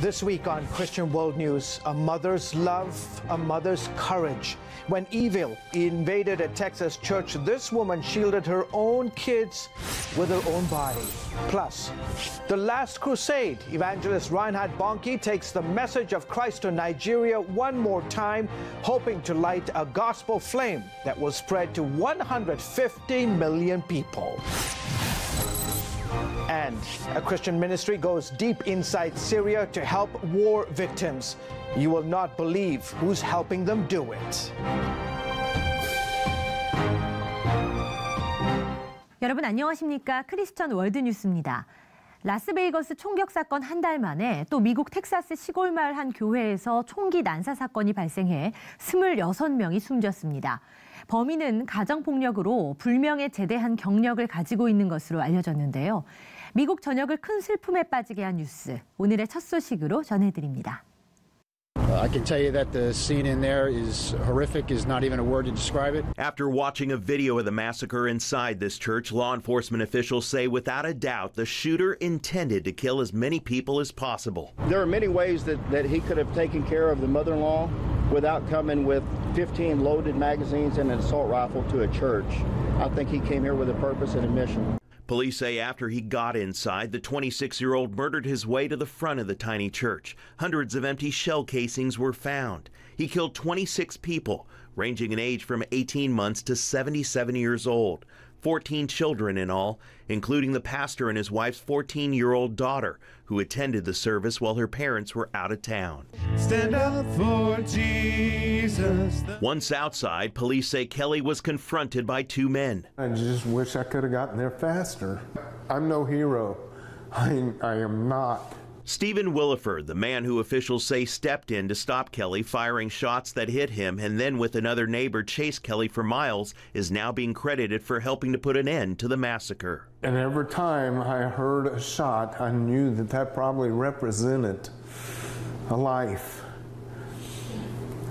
This week on Christian World News, a mother's love, a mother's courage. When evil invaded a Texas church, this woman shielded her own kids with her own body. Plus, the last crusade, evangelist Reinhard Bonnke takes the message of Christ to Nigeria one more time, hoping to light a gospel flame that will spread to 150 million people. And a Christian ministry goes deep inside Syria to help war victims. You will not believe who's helping them do it. 여러분 안녕하십니까? 크리스천 월드뉴스입니다. 라스베이거스 총격 사건 한 달 만에 또 미국 텍사스 시골 마을 한 교회에서 총기 난사 사건이 발생해 26명이 숨졌습니다. 범인은 가정폭력으로 불명예 제대한 경력을 가지고 있는 것으로 알려졌는데요. 미국 전역을 큰 슬픔에 빠지게 한 뉴스, 오늘의 첫 소식으로 전해드립니다. I can tell you that the scene in there is horrific, is not even a word to describe it. After watching a video of the massacre inside this church, law enforcement officials say without a doubt the shooter intended to kill as many people as possible. There are many ways that he could have taken care of the mother-in-law without coming with 15 loaded magazines and an assault rifle to a church. I think he came here with a purpose and a mission. Police say after he got inside, the 26-year-old murdered his way to the front of the tiny church. Hundreds of empty shell casings were found. He killed 26 people, ranging in age from 18 months to 77 years old. 14 children in all, including the pastor and his wife's 14-year-old daughter, who attended the service while her parents were out of town. Stand up for Jesus. Once outside, police say Kelly was confronted by two men. I just wish I could have gotten there faster. I'm no hero. I am not. Stephen Williford, the man who officials say stepped in to stop Kelly firing shots that hit him and then with another neighbor chased Kelly for miles, is now being credited for helping to put an end to the massacre. And every time I heard a shot, I knew that probably represented a life.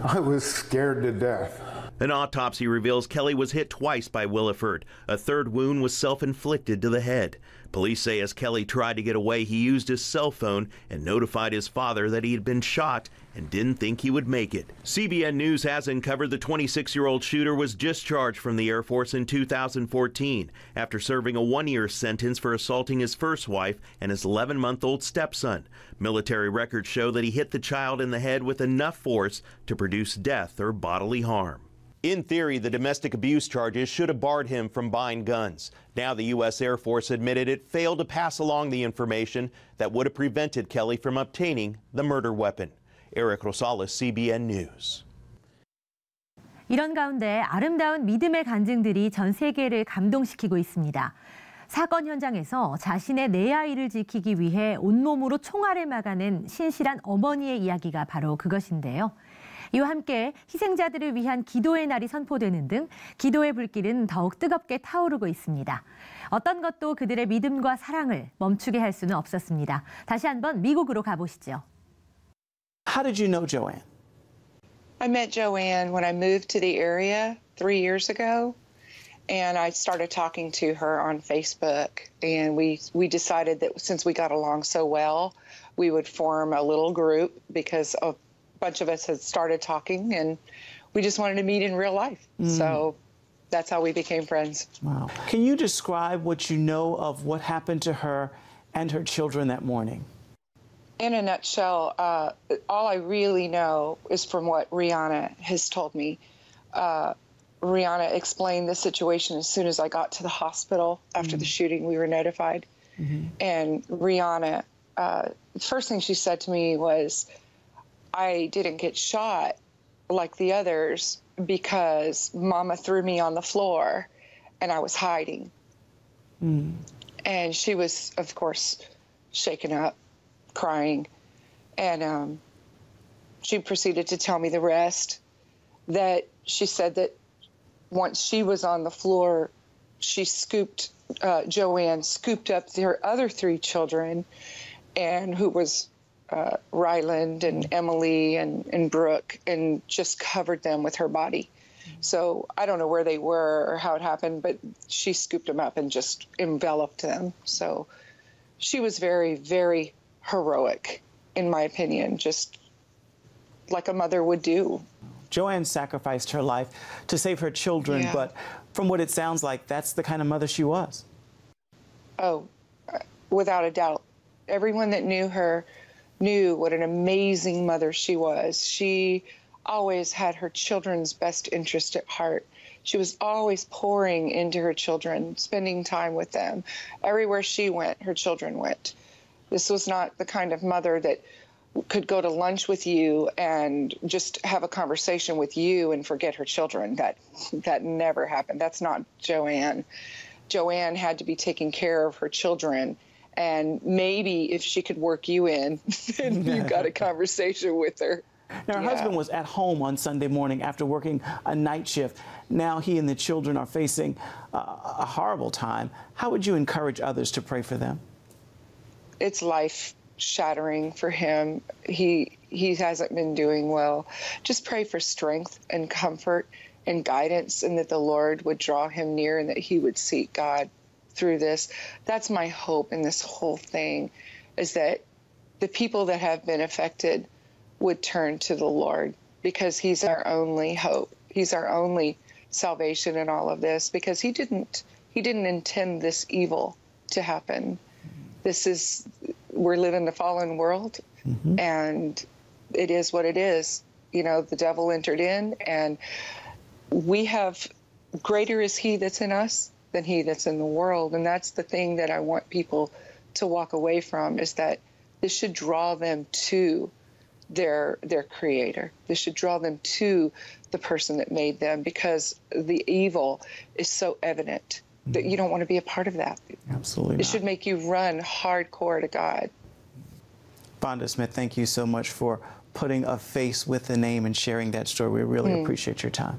I was scared to death. An autopsy reveals Kelly was hit twice by Williford. A third wound was self-inflicted to the head. Police say as Kelly tried to get away, he used his cell phone and notified his father that he had been shot and didn't think he would make it. CBN News has uncovered the 26-year-old shooter was discharged from the Air Force in 2014 after serving a one-year sentence for assaulting his first wife and his 11-month-old stepson. Military records show that he hit the child in the head with enough force to produce death or bodily harm. In theory, the domestic abuse charges should have barred him from buying guns. Now the U.S. Air Force admitted it failed to pass along the information that would have prevented Kelly from obtaining the murder weapon. Eric Rosales, CBN News. 이런 가운데 아름다운 믿음의 간증들이 전 세계를 감동시키고 있습니다. 사건 현장에서 자신의 네 아이를 지키기 위해 온몸으로 총알을 막아낸 신실한 어머니의 이야기가 바로 그것인데요. 이와 함께 희생자들을 위한 기도의 날이 선포되는 등 기도의 불길은 더욱 뜨겁게 타오르고 있습니다. 어떤 것도 그들의 믿음과 사랑을 멈추게 할 수는 없었습니다. 다시 한번 미국으로 가보시죠. How did you know Joanne? I met Joanne when I moved to the area 3 years ago, and I started talking to her on Facebook, and we decided that since we got along so well, we would form a little group because a bunch of us had started talking, and we just wanted to meet in real life. So that's how we became friends. Wow. Can you describe what you know of what happened to her and her children that morning? In a nutshell, all I really know is from what Rihanna has told me. Rihanna explained the situation as soon as I got to the hospital after the shooting. We were notified. And Rihanna, the first thing she said to me was, I didn't get shot like the others because Mama threw me on the floor and I was hiding. And she was, of course, shaken up, crying. And she proceeded to tell me the rest, that she said that once she was on the floor, she Joanne scooped up their other 3 children, and who was Ryland and Emily and Brooke, and just covered them with her body. So I don't know where they were or how it happened, but she scooped them up and just enveloped them. So she was very, very heroic. in my opinion, just like a mother would do. Joanne sacrificed her life to save her children, Yeah. but from what it sounds like, that's the kind of mother she was. Oh, without a doubt. Everyone that knew her knew what an amazing mother she was. She always had her children's best interest at heart. She was always pouring into her children, spending time with them. Everywhere she went, her children went. This was not the kind of mother that could go to lunch with you and just have a conversation with you and forget her children. That never happened. That's not Joanne. Joanne had to be taking care of her children, and maybe if she could work you in, then you got a conversation with her. Now, her husband was at home on Sunday morning after working a night shift. Now he and the children are facing a horrible time. How would you encourage others to pray for them? It's life-shattering for him. He hasn't been doing well. Just pray for strength and comfort and guidance, and that the Lord would draw him near and that he would seek God through this. That's my hope in this whole thing, is that the people that have been affected would turn to the Lord, because he's our only hope. He's our only salvation in all of this, because he didn't intend this evil to happen. We're living in a fallen world, and it is what it is. You know, the devil entered in, and we have, greater is he that's in us than he that's in the world. And that's the thing that I want people to walk away from, is that this should draw them to their creator. This should draw them to the person that made them, because the evil is so evident that you don't want to be a part of that. Absolutely It should make you run hardcore to God. Vonda Smith, thank you so much for putting a face with the name and sharing that story. We really appreciate your time.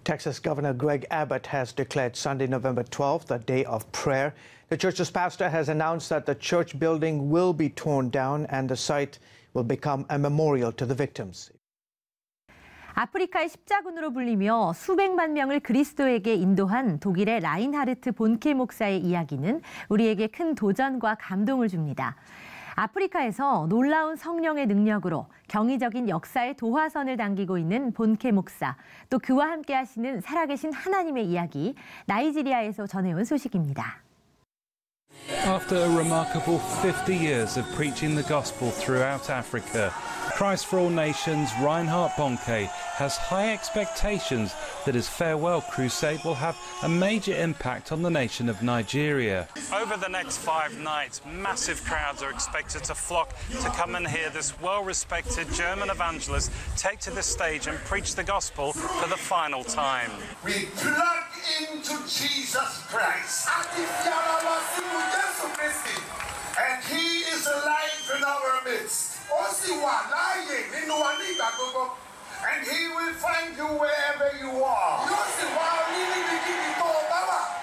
Texas Governor Greg Abbott has declared Sunday, November 12th, a day of prayer. The church's pastor has announced that the church building will be torn down and the site will become a memorial to the victims. 아프리카의 십자군으로 불리며 수백만 명을 그리스도에게 인도한 독일의 라인하르트 본케 목사의 이야기는 우리에게 큰 도전과 감동을 줍니다. 아프리카에서 놀라운 성령의 능력으로 경이적인 역사의 도화선을 당기고 있는 본케 목사, 또 그와 함께 하시는 살아계신 하나님의 이야기, 나이지리아에서 전해온 소식입니다. After a remarkable 50 years of preaching the gospel throughout Africa, Christ for All Nations' Reinhard Bonnke has high expectations that his farewell crusade will have a major impact on the nation of Nigeria. Over the next 5 nights, massive crowds are expected to flock to come and hear this well-respected German evangelist take to the stage and preach the gospel for the final time. We plug into Jesus Christ. And he is alive in our midst. And he will find you wherever you are.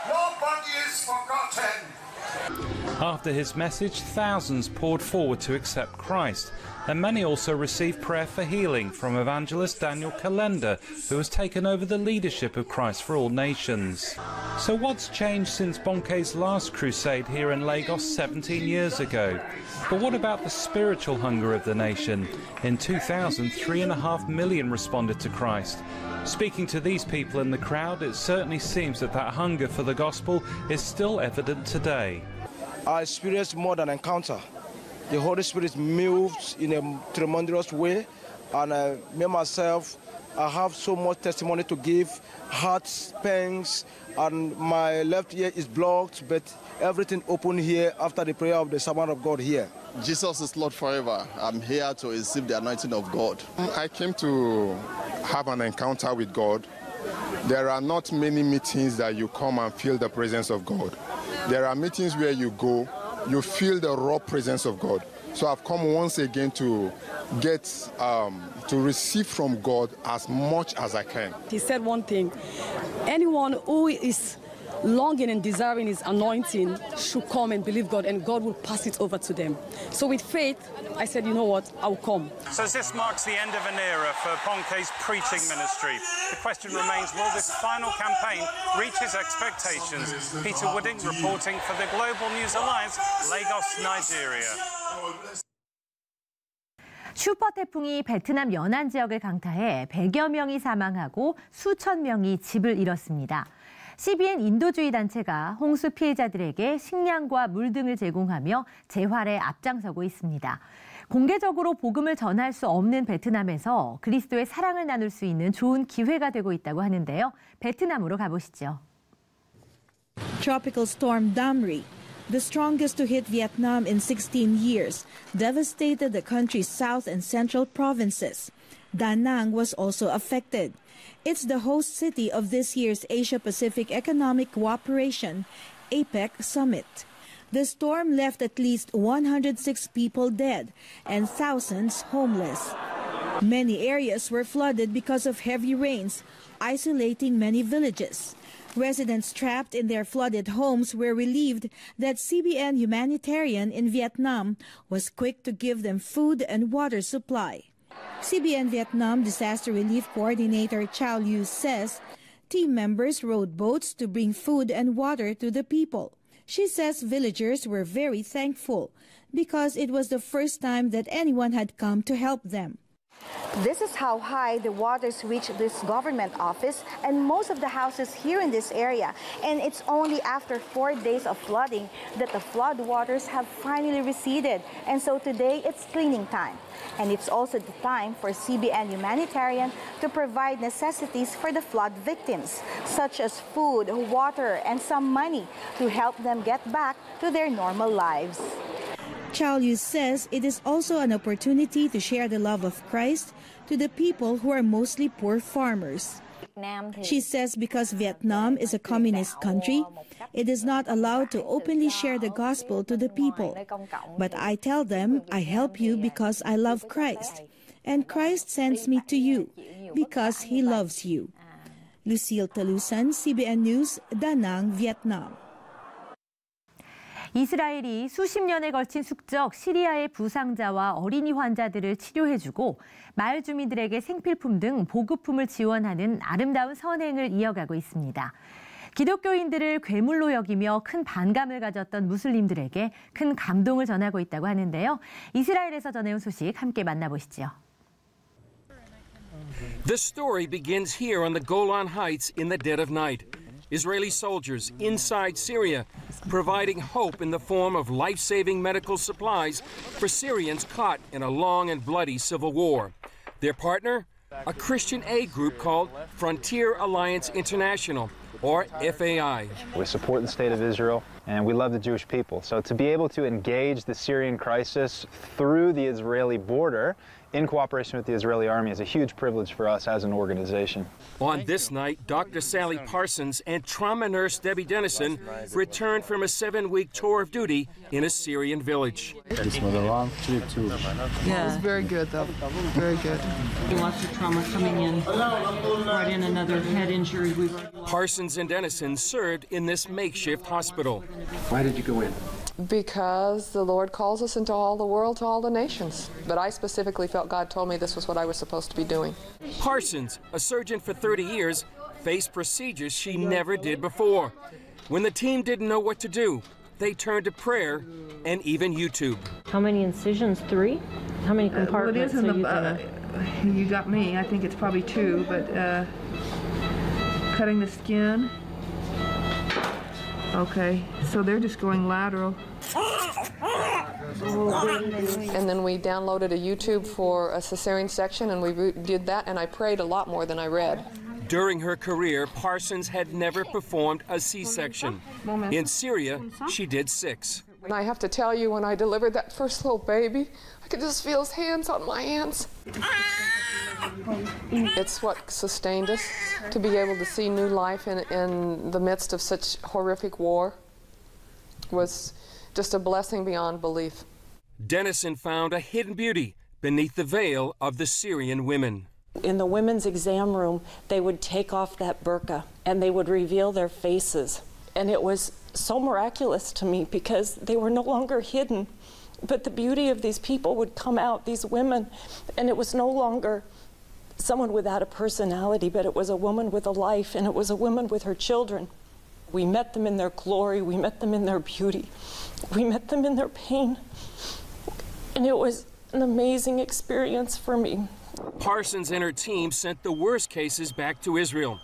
Nobody is forgotten. After his message, thousands poured forward to accept Christ, and many also received prayer for healing from evangelist Daniel Kalenda, who has taken over the leadership of Christ for All Nations. So what's changed since Bonnke's last crusade here in Lagos 17 years ago? But what about the spiritual hunger of the nation? In 2000, 3.5 million responded to Christ. Speaking to these people in the crowd, it certainly seems that that hunger for the gospel is still evident today. I experienced more than encounter. The Holy Spirit moved in a tremendous way, and me myself, I have so much testimony to give, heart pains, and my left ear is blocked, but everything opened here after the prayer of the servant of God here. Jesus is Lord forever. I'm here to receive the anointing of God. I came to have an encounter with God. There are not many meetings that you come and feel the presence of God. There are meetings where you go, you feel the raw presence of God. So I've come once again to get, to receive from God as much as I can. He said one thing: anyone who is longing and desiring His anointing should come and believe God, and God will pass it over to them. So with faith, I said, you know what, I'll come. So as this marks the end of an era for Ponke's preaching ministry, the question remains, will this final campaign reach its expectations? Peter Wooding reporting for the Global News Alliance, Lagos, Nigeria. 슈퍼 태풍이 베트남 연안 지역을 강타해 100여 명이 사망하고 수천 명이 집을 잃었습니다. CBN 인도주의 단체가 홍수 피해자들에게 식량과 물 등을 제공하며 재활에 앞장서고 있습니다. 공개적으로 복음을 전할 수 없는 베트남에서 그리스도의 사랑을 나눌 수 있는 좋은 기회가 되고 있다고 하는데요. 베트남으로 가보시죠. Tropical storm Damri, the strongest to hit Vietnam in 16 years, devastated the country's south and central provinces. Da Nang was also affected. It's the host city of this year's Asia-Pacific Economic Cooperation, APEC summit. The storm left at least 106 people dead and thousands homeless. Many areas were flooded because of heavy rains, isolating many villages. Residents trapped in their flooded homes were relieved that CBN Humanitarian in Vietnam was quick to give them food and water supply. CBN Vietnam Disaster Relief Coordinator Chow Liu says team members rowed boats to bring food and water to the people. She says villagers were very thankful because it was the first time that anyone had come to help them. This is how high the waters reach this government office and most of the houses here in this area. And it's only after 4 days of flooding that the flood waters have finally receded. And so today it's cleaning time. And it's also the time for CBN Humanitarian to provide necessities for the flood victims, such as food, water, and some money to help them get back to their normal lives. Chow Liu says it is also an opportunity to share the love of Christ to the people who are mostly poor farmers. She says because Vietnam is a communist country, it is not allowed to openly share the gospel to the people. But I tell them I help you because I love Christ, and Christ sends me to you because He loves you. Lucille Talusan, CBN News, Da Nang, Vietnam. 이스라엘이 수십 년에 걸친 숙적 시리아의 부상자와 어린이 환자들을 치료해주고 마을 주민들에게 생필품 등 보급품을 지원하는 아름다운 선행을 이어가고 있습니다. 기독교인들을 괴물로 여기며 큰 반감을 가졌던 무슬림들에게 큰 감동을 전하고 있다고 하는데요. 이스라엘에서 전해온 소식 함께 만나보시죠. The story begins here on the Golan Heights in the dead of night. Israeli soldiers inside Syria providing hope in the form of life-saving medical supplies for Syrians caught in a long and bloody civil war. Their partner? A Christian aid group called Frontier Alliance International, or FAI. We support the state of Israel and we love the Jewish people. So to be able to engage the Syrian crisis through the Israeli border in cooperation with the Israeli army is a huge privilege for us as an organization. On this night, Dr. Sally Parsons and trauma nurse Debbie Dennison returned from a 7-week tour of duty in a Syrian village. This was a long trip too. Yeah. It was very good though, very good. Lots of trauma coming in, brought in another head injury. Parsons and Dennison served in this makeshift hospital. Why did you go in? Because the Lord calls us into all the world, to all the nations. But I specifically felt God told me this was what I was supposed to be doing. Parsons, a surgeon for 30 years, faced procedures she never did before. When the team didn't know what to do, they turned to prayer and even YouTube. How many incisions? 3? How many compartments? Well, it is in the, you got me. I think it's probably 2, but cutting the skin. Okay, so they're just going lateral. And then we downloaded a YouTube for a cesarean section, and we did that, and I prayed a lot more than I read. During her career, Parsons had never performed a C-section. In Syria, she did 6. And I have to tell you, when I delivered that first little baby, I could just feel his hands on my hands. It's what sustained us, to be able to see new life in the midst of such horrific war was just a blessing beyond belief. Dennison found a hidden beauty beneath the veil of the Syrian women. In the women's exam room, they would take off that burqa and they would reveal their faces. And it was so miraculous to me because they were no longer hidden. But the beauty of these people would come out, these women, and it was no longer someone without a personality, but it was a woman with a life, and it was a woman with her children. We met them in their glory, we met them in their beauty, we met them in their pain. And it was an amazing experience for me. Parsons and her team sent the worst cases back to Israel.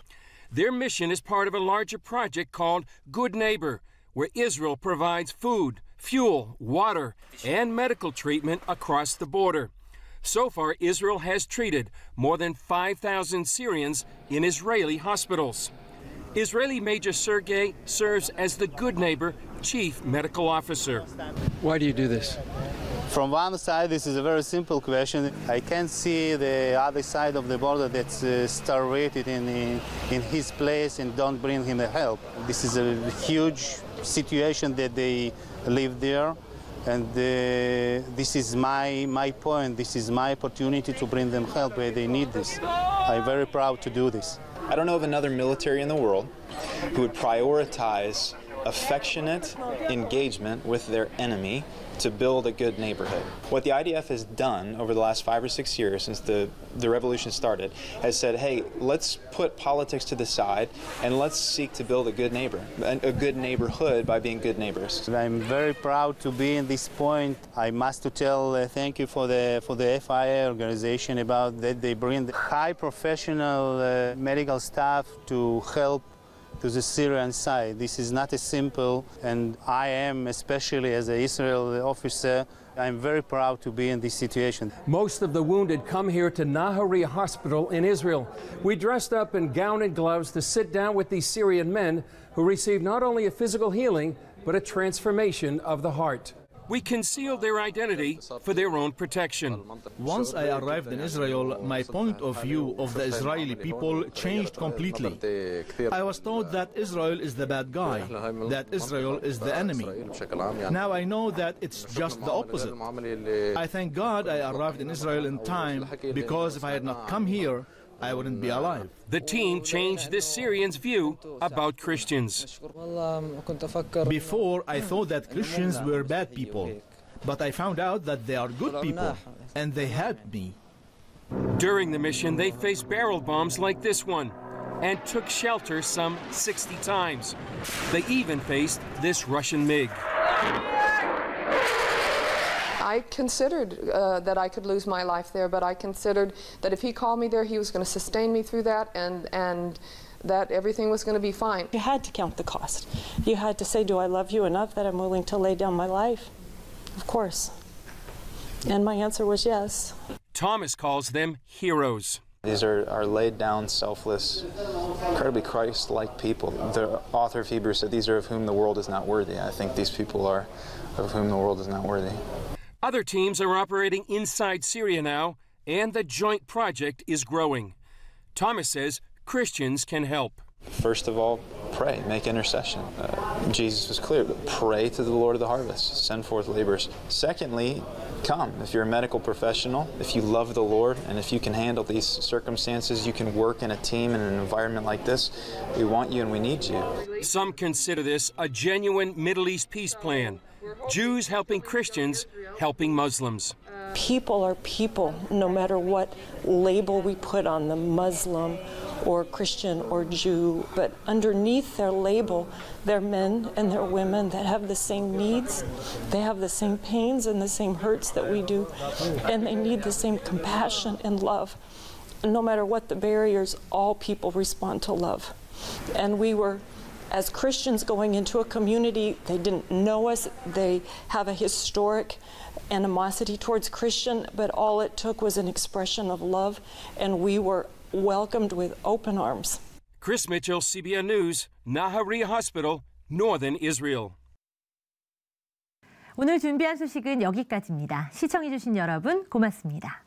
Their mission is part of a larger project called Good Neighbor, where Israel provides food, fuel, water, and medical treatment across the border. So far, Israel has treated more than 5,000 Syrians in Israeli hospitals. Israeli Major Sergei serves as the Good Neighbor Chief Medical Officer. Why do you do this? From one side, this is a very simple question. I can see the other side of the border that's starved in his place and don't bring him the help. This is a huge situation that they live there. And this is my point. This is my opportunity to bring them help where they need this. I'm very proud to do this. I don't know of another military in the world who would prioritize affectionate engagement with their enemy to build a good neighborhood. What the IDF has done over the last 5 or 6 years since the revolution started has said, hey, let's put politics to the side and let's seek to build a good neighborhood by being good neighbors. I'm very proud to be in this point. I must to tell thank you for the FIA organization about that they bring the high professional medical staff to help to the Syrian side. This is not as simple, and I am, especially as an Israeli officer, I'm very proud to be in this situation. Most of the wounded come here to Nahariya Hospital in Israel. We dressed up in gown and gloves to sit down with these Syrian men who received not only a physical healing, but a transformation of the heart. We concealed their identity for their own protection. Once I arrived in Israel, my point of view of the Israeli people changed completely. I was told that Israel is the bad guy, that Israel is the enemy. Now I know that it's just the opposite. I thank God I arrived in Israel in time, because if I had not come here, I wouldn't be alive. The team changed this Syrian's view about Christians. Before, I thought that Christians were bad people, but I found out that they are good people, and they helped me. During the mission, they faced barrel bombs like this one and took shelter some 60 times. They even faced this Russian MiG. I considered that I could lose my life there, but I considered that if he called me there, he was going to sustain me through that, and that everything was going to be fine. You had to count the cost. You had to say, do I love you enough that I'm willing to lay down my life? Of course. And my answer was yes. Thomas calls them heroes. These are laid down, selfless, incredibly Christ-like people. The author of Hebrews said, these are of whom the world is not worthy. I think these people are of whom the world is not worthy. Other teams are operating inside Syria now, and the joint project is growing. Thomas says Christians can help. First of all, pray, make intercession. Jesus was clear, pray to the Lord of the harvest, send forth laborers. Secondly, come. If you're a medical professional, if you love the Lord, and if you can handle these circumstances, you can work in a team in an environment like this, we want you and we need you. Some consider this a genuine Middle East peace plan. Jews helping Christians, helping Muslims. People are people, no matter what label we put on them, Muslim or Christian or Jew, but underneath their label, they're men and they're women that have the same needs, they have the same pains and the same hurts that we do, and they need the same compassion and love. And no matter what the barriers, all people respond to love. And we were, as Christians, going into a community, they didn't know us, they have a historic animosity towards Christian, but all it took was an expression of love, and we were welcomed with open arms. Chris Mitchell, CBN News, Nahariya Hospital, Northern Israel. 오늘 준비한 소식은 여기까지입니다. 시청해주신 여러분 고맙습니다.